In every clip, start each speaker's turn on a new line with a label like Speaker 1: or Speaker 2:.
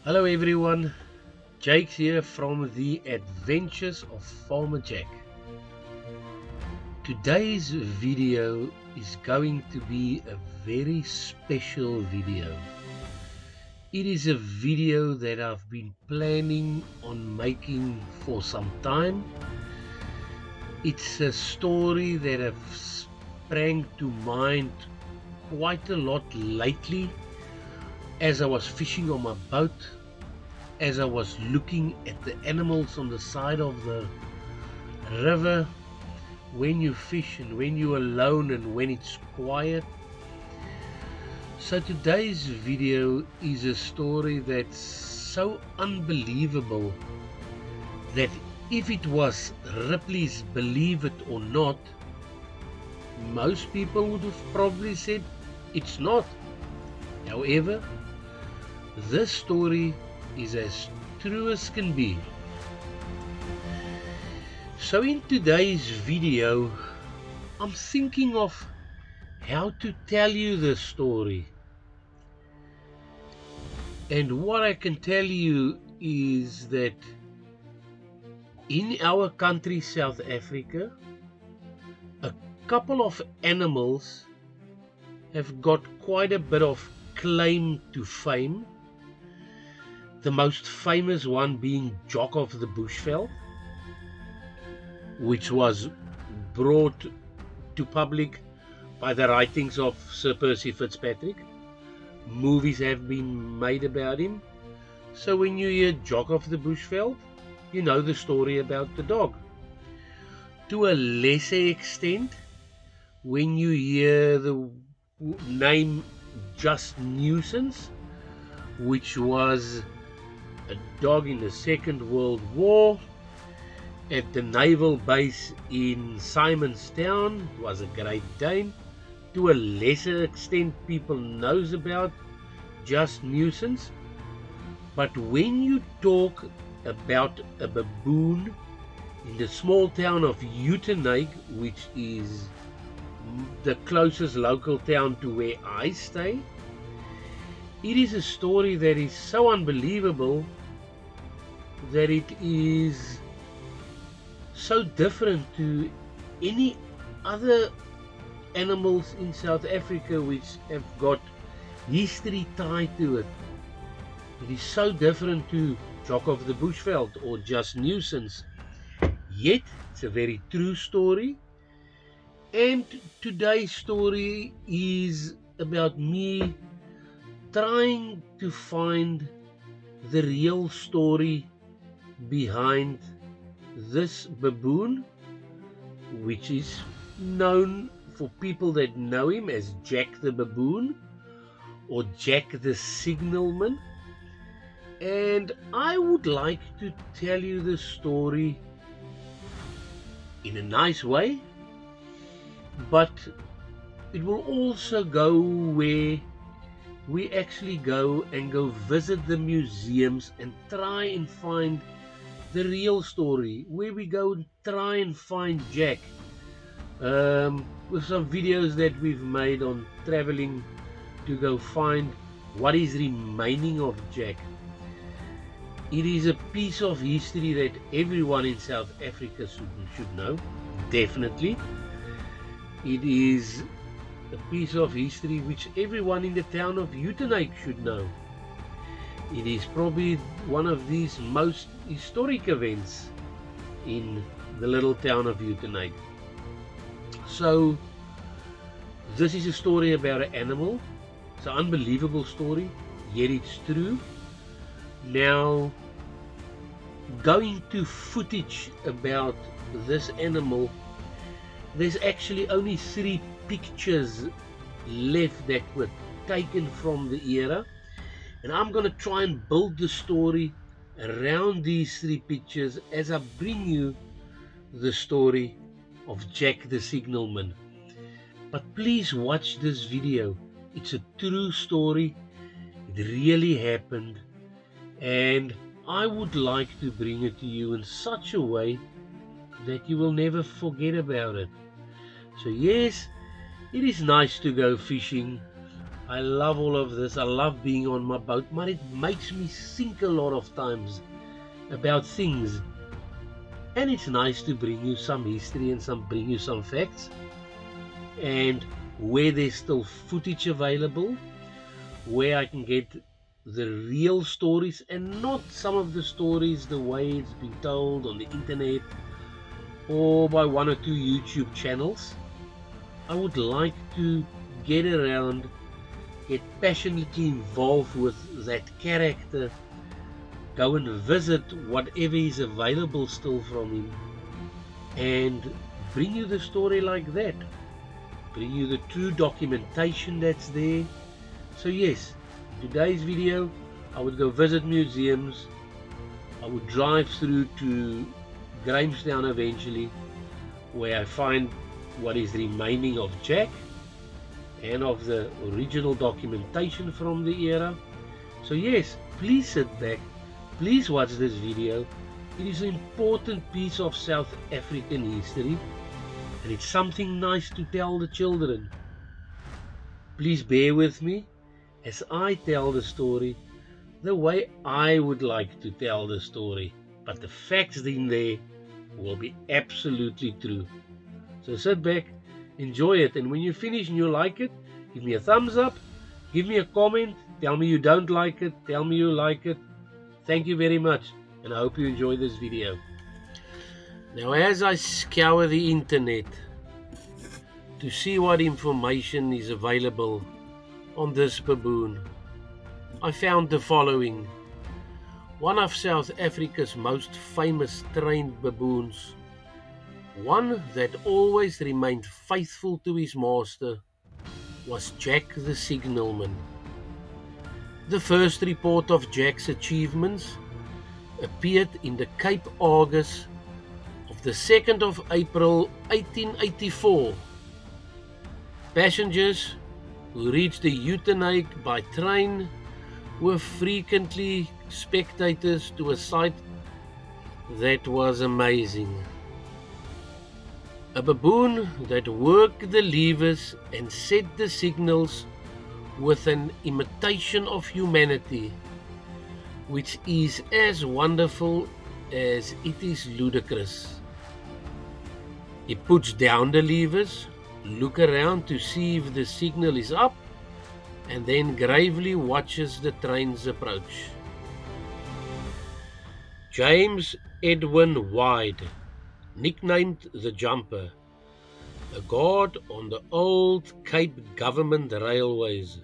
Speaker 1: Hello everyone, Jake's here from the Adventures of Farmer Jack. Today's video is going to be a very special video. It is a video that I've been planning on making for some time. It's a story that have sprang to mind quite a lot lately as I was fishing on my boat, as I was looking at the animals on the side of the river, when you fish and when you're alone and when it's quiet. So today's video is a story that's so unbelievable that if it was Ripley's Believe It or Not, most people would have probably said it's not. However, this story is as true as can be. So in today's video, I'm thinking of how to tell you the story. And what I can tell you is that in our country, South Africa, a couple of animals have got quite a bit of claim to fame. The most famous one being Jack of the Bushveld, which was brought to public by the writings of Sir Percy Fitzpatrick. Movies have been made about him. So when you hear Jack of the Bushveld, you know the story about the dog. To a lesser extent, when you hear the name Just Nuisance, which was a dog in the Second World War at the naval base in Simonstown, was a Great Dane. To a lesser extent, people knows about Just Nuisance. But when you talk about a baboon in the small town of Uitenhage, which is the closest local town to where I stay, it is a story that is so unbelievable that it is so different to any other animals in South Africa which have got history tied to it. It is so different to Jack of the Bushveld or Just Nuisance. Yet it's a very true story. And today's story is about me trying to find the real story behind this baboon, which is known for people that know him as Jack the Baboon or Jack the Signalman. And I would like to tell you the story in a nice way, but it will also go where we actually go visit the museums and try and find the real story, where we go and try and find Jack, with some videos that we've made on traveling to go find what is remaining of Jack. It is a piece of history that everyone in South Africa should know, definitely. It is a piece of history which everyone in the town of Uitenhage should know. It is probably one of these most historic events in the little town of Uitenhage. So this is a story about an animal. It's an unbelievable story, yet it's true. Now, going to footage about this animal, there's actually only 3 pictures left that were taken from the era, and I'm going to try and build the story around these 3 pictures as I bring you the story of Jack the Signalman. But please watch this video. It's a true story. It really happened, and I would like to bring it to you in such a way that you will never forget about it. So yes, it is nice to go fishing I love all of this. I love being on my boat, but it makes me think a lot of times about things. And it's nice to bring you some history and bring you some facts. And where there's still footage available, where I can get the real stories and not some of the stories the way it's been told on the internet or by one or two YouTube channels. I would like to get around, get passionately involved with that character, go and visit whatever is available still from him, and bring you the story like that, bring you the true documentation that's there. So yes, today's video, I would go visit museums, I would drive through to Grahamstown eventually, where I find what is remaining of Jack and of the original documentation from the era. So yes, please sit back, please watch this video. It is an important piece of South African history, and it's something nice to tell the children. Please bear with me as I tell the story the way I would like to tell the story, but the facts in there will be absolutely true. So sit back, enjoy it, and when you finish and you like it, give me a thumbs up, give me a comment, tell me you don't like it, tell me you like it. Thank you very much, and I hope you enjoy this video. Now, as I scour the internet to see what information is available on this baboon, I found the following. One of South Africa's most famous trained baboons, one that always remained faithful to his master, was Jack the Signalman. The first report of Jack's achievements appeared in the Cape Argus of the 2nd of April 1884. Passengers who reached the Uitenhage by train were frequently spectators to a sight that was amazing. A baboon that worked the levers and set the signals with an imitation of humanity, which is as wonderful as it is ludicrous. He puts down the levers, looks around to see if the signal is up, and then gravely watches the train's approach. James Edwin Wyde, nicknamed the Jumper, a guard on the old Cape Government railways,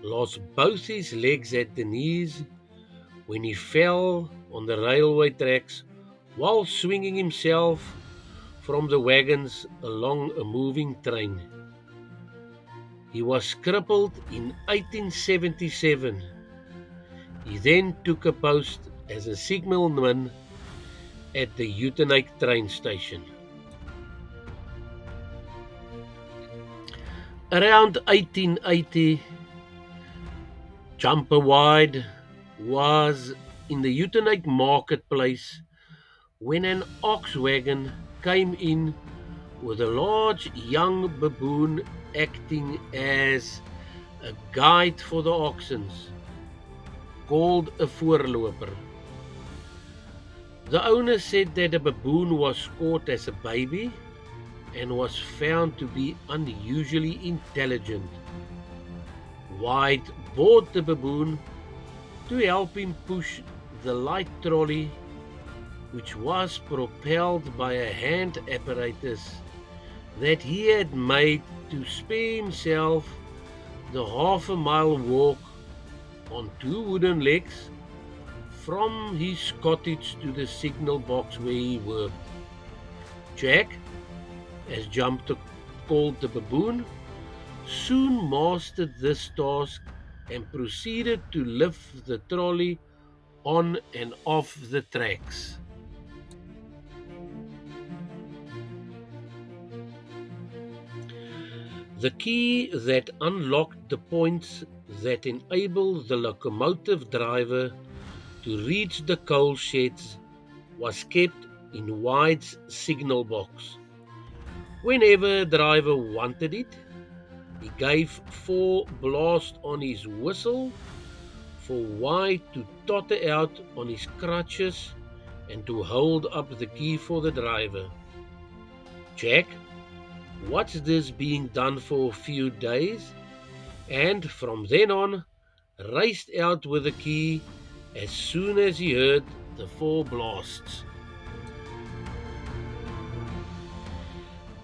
Speaker 1: lost both his legs at the knees when he fell on the railway tracks while swinging himself from the wagons along a moving train. He was crippled in 1877. He then took a post as a signalman at the Uitenhage train station. Around 1880, Jumper Wyde was in the Uitenhage marketplace when an ox wagon came in with a large young baboon acting as a guide for the oxen, called a voorloper. The owner said that the baboon was caught as a baby and was found to be unusually intelligent. Wyde bought the baboon to help him push the light trolley, which was propelled by a hand apparatus that he had made to spare himself the half-a-mile walk on two wooden legs from his cottage to the signal box where he worked. Jack, as Jumper called the baboon, soon mastered this task and proceeded to lift the trolley on and off the tracks. The key that unlocked the points that enabled the locomotive driver to reach the coal sheds was kept in Wyde's signal box. Whenever a driver wanted it, He gave 4 blasts on his whistle for White to totter out on his crutches and to hold up the key for the driver. Jack watched this being done for a few days, and from then on raced out with the key as soon as he heard the 4 blasts.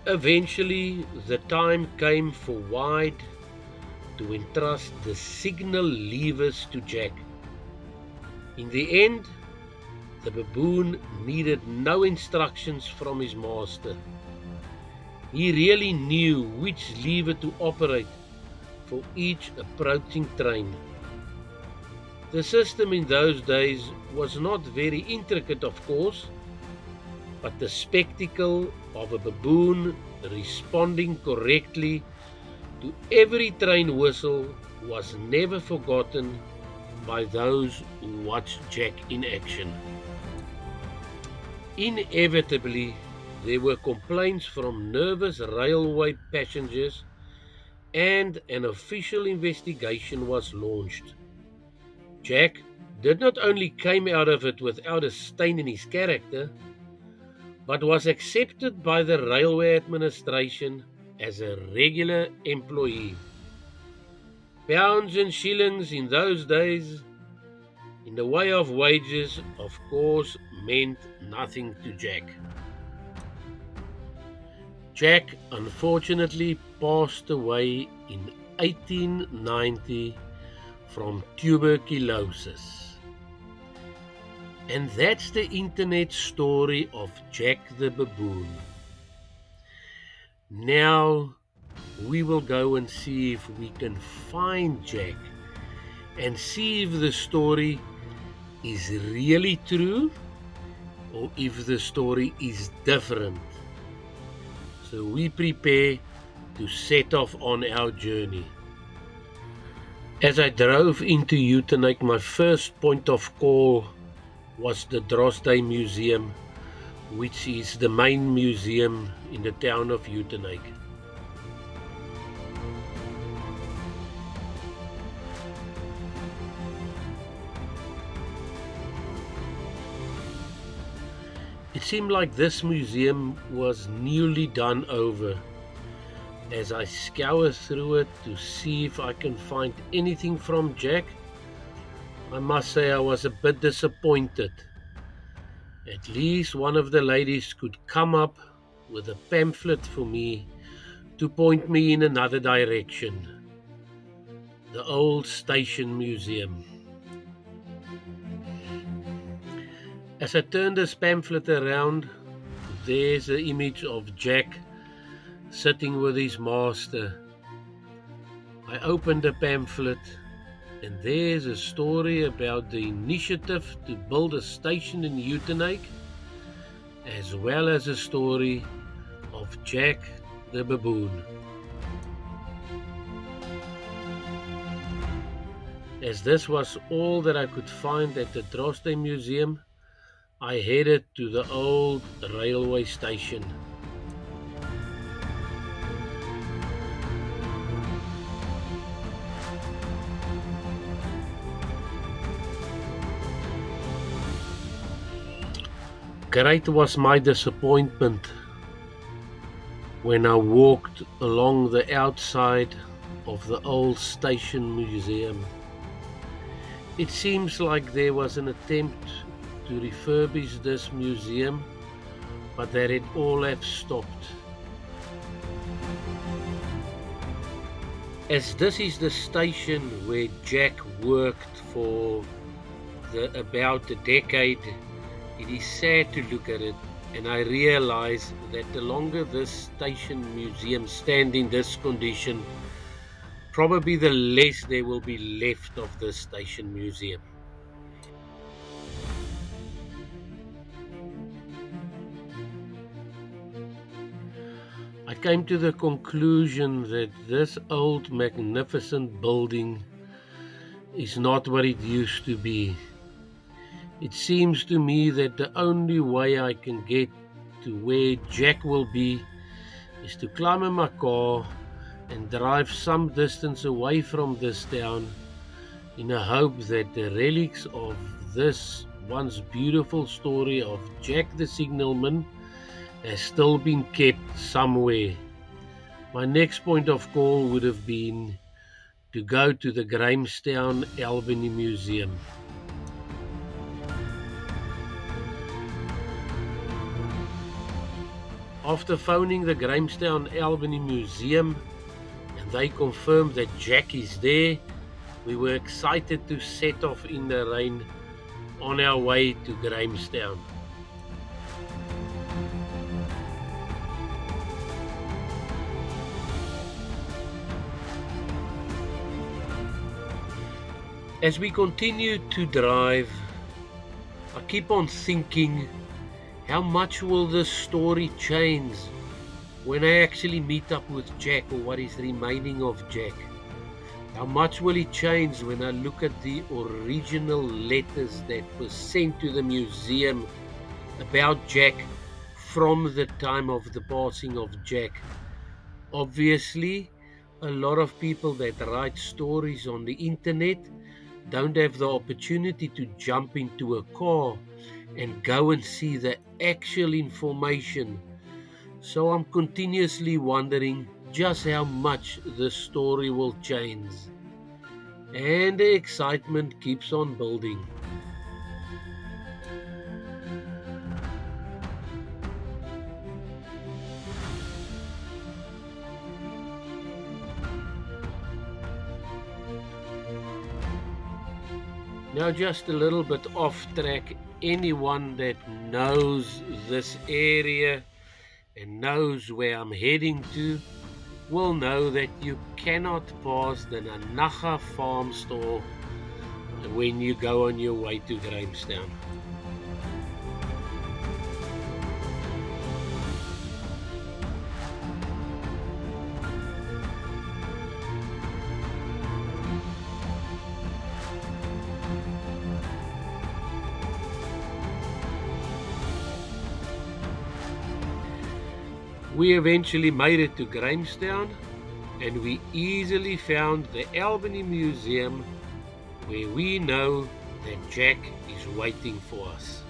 Speaker 1: Eventually, the time came for White to entrust the signal levers to Jack. In the end, the baboon needed no instructions from his master. He really knew which lever to operate for each approaching train. The system in those days was not very intricate, of course, but the spectacle of a baboon responding correctly to every train whistle was never forgotten by those who watched Jack in action. Inevitably, there were complaints from nervous railway passengers, and an official investigation was launched. Jack did not only come out of it without a stain in his character, but was accepted by the railway administration as a regular employee. Pounds and shillings in those days, in the way of wages, of course, meant nothing to Jack. Jack unfortunately passed away in 1890 from tuberculosis. And that's the internet story of Jack the Baboon. Now we will go and see if we can find Jack and see if the story is really true or if the story is different. So we prepare to set off on our journey. As I drove into Uitenhage, my first point of call was the Drosday Museum, which is the main museum in the town of Uitenhage. It seemed like this museum was newly done over. As I scour through it to see if I can find anything from Jack, I must say I was a bit disappointed. At least one of the ladies could come up with a pamphlet for me to point me in another direction. The old station museum. As I turned this pamphlet around, there's the image of Jack sitting with his master. I opened the pamphlet, and there's a story about the initiative to build a station in Uitenhage, as well as a story of Jack the Baboon. As this was all that I could find at the Drosday Museum, I headed to the old railway station. Great was my disappointment when I walked along the outside of the old station museum. It seems like there was an attempt to refurbish this museum, but that it all have stopped. As this is the station where Jack worked for about a decade, it is sad to look at it, and I realize that the longer this station museum stands in this condition, probably the less there will be left of this station museum. I came to the conclusion that this old magnificent building is not what it used to be. It seems to me that the only way I can get to where Jack will be is to climb in my car and drive some distance away from this town in a hope that the relics of this once beautiful story of Jack the Signalman has still been kept somewhere. My next point of call would have been to go to the Grahamstown Albany Museum. After phoning the Grahamstown Albany Museum and they confirmed that Jack is there, we were excited to set off in the rain on our way to Grahamstown. As we continue to drive, I keep on thinking, how much will this story change when I actually meet up with Jack, or what is remaining of Jack? How much will it change when I look at the original letters that were sent to the museum about Jack from the time of the passing of Jack? Obviously, a lot of people that write stories on the internet don't have the opportunity to jump into a car and go and see the actual information. So I'm continuously wondering just how much the story will change. And the excitement keeps on building. Now, just a little bit off track, anyone that knows this area and knows where I'm heading to will know that you cannot pass the Nanaga farm store when you go on your way to Grahamstown. We eventually made it to Grahamstown, and we easily found the Albany Museum, where we know that Jack is waiting for us.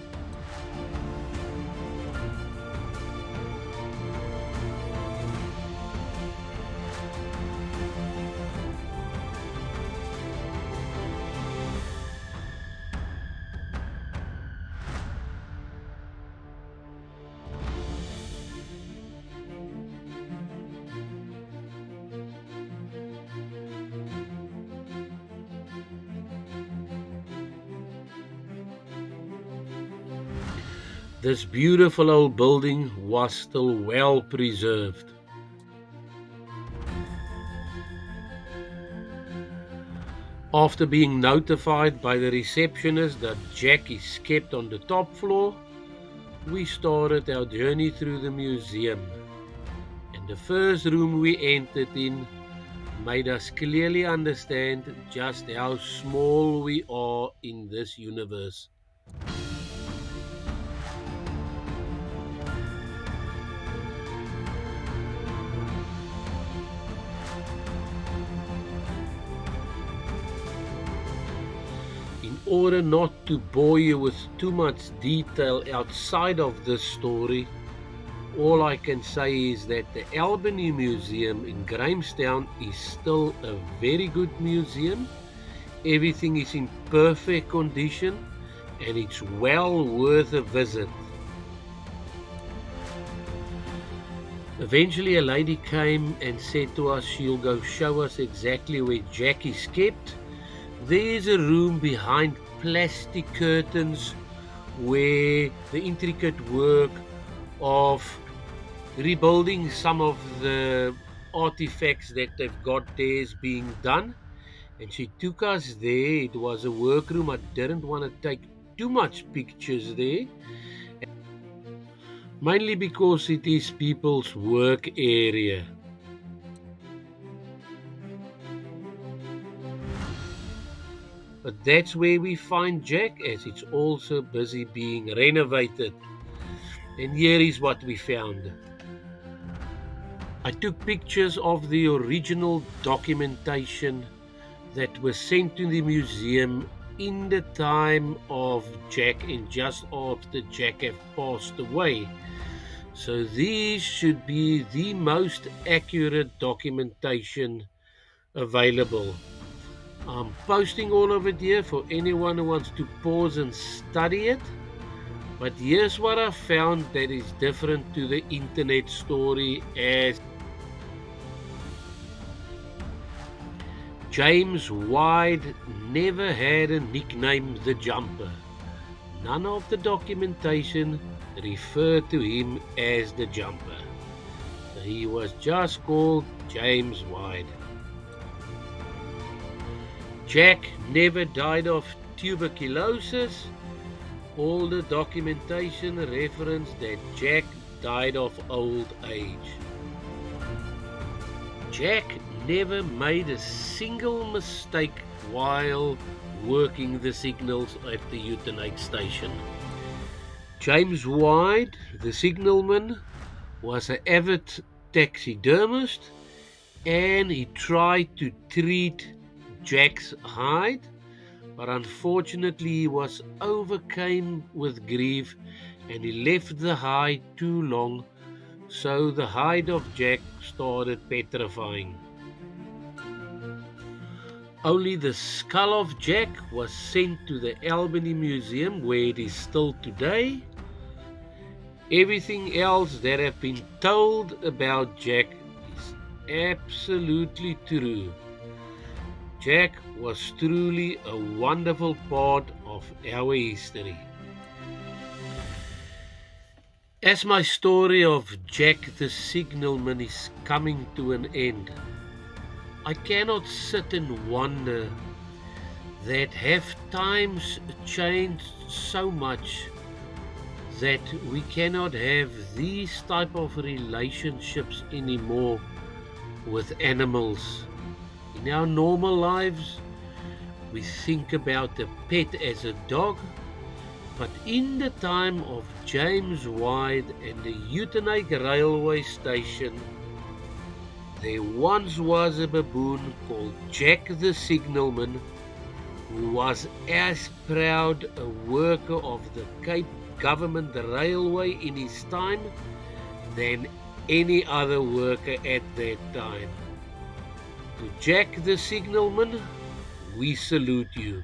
Speaker 1: This beautiful old building was still well preserved. After being notified by the receptionist that Jack is kept on the top floor, we started our journey through the museum. And the first room we entered in made us clearly understand just how small we are in this universe. In order not to bore you with too much detail outside of this story, all I can say is that the Albany Museum in Grahamstown is still a very good museum. Everything is in perfect condition and it's well worth a visit. Eventually a lady came and said to us she'll go show us exactly where Jack is kept. There's a room behind plastic curtains where the intricate work of rebuilding some of the artifacts that they've got there is being done. And she took us there. It was a workroom. I didn't want to take too much pictures there, mainly because it is people's work area. But that's where we find Jack, as it's also busy being renovated. And here is what we found. I took pictures of the original documentation that was sent to the museum in the time of Jack and just after Jack had passed away. So these should be the most accurate documentation available. I'm posting all of it here for anyone who wants to pause and study it. But here's what I found that is different to the internet story, as James White never had a nickname, the Jumper. None of the documentation referred to him as the Jumper. So he was just called James White. Jack never died of tuberculosis. All the documentation referenced that Jack died of old age. Jack never made a single mistake while working the signals at the Uitenhage station. James White, the signalman, was an avid taxidermist, and he tried to treat Jack's hide, but unfortunately he was overcome with grief and he left the hide too long, so the hide of Jack started petrifying. Only the skull of Jack was sent to the Albany Museum, where it is still today. Everything else that have been told about Jack is absolutely true. Jack was truly a wonderful part of our history. As my story of Jack the Signalman is coming to an end, I cannot sit and wonder that have times changed so much that we cannot have these type of relationships anymore with animals. In our normal lives, we think about a pet as a dog, but in the time of James White and the Uitenhage railway station, there once was a baboon called Jack the Signalman, who was as proud a worker of the Cape Government Railway in his time than any other worker at that time. To Jack the Signalman, we salute you.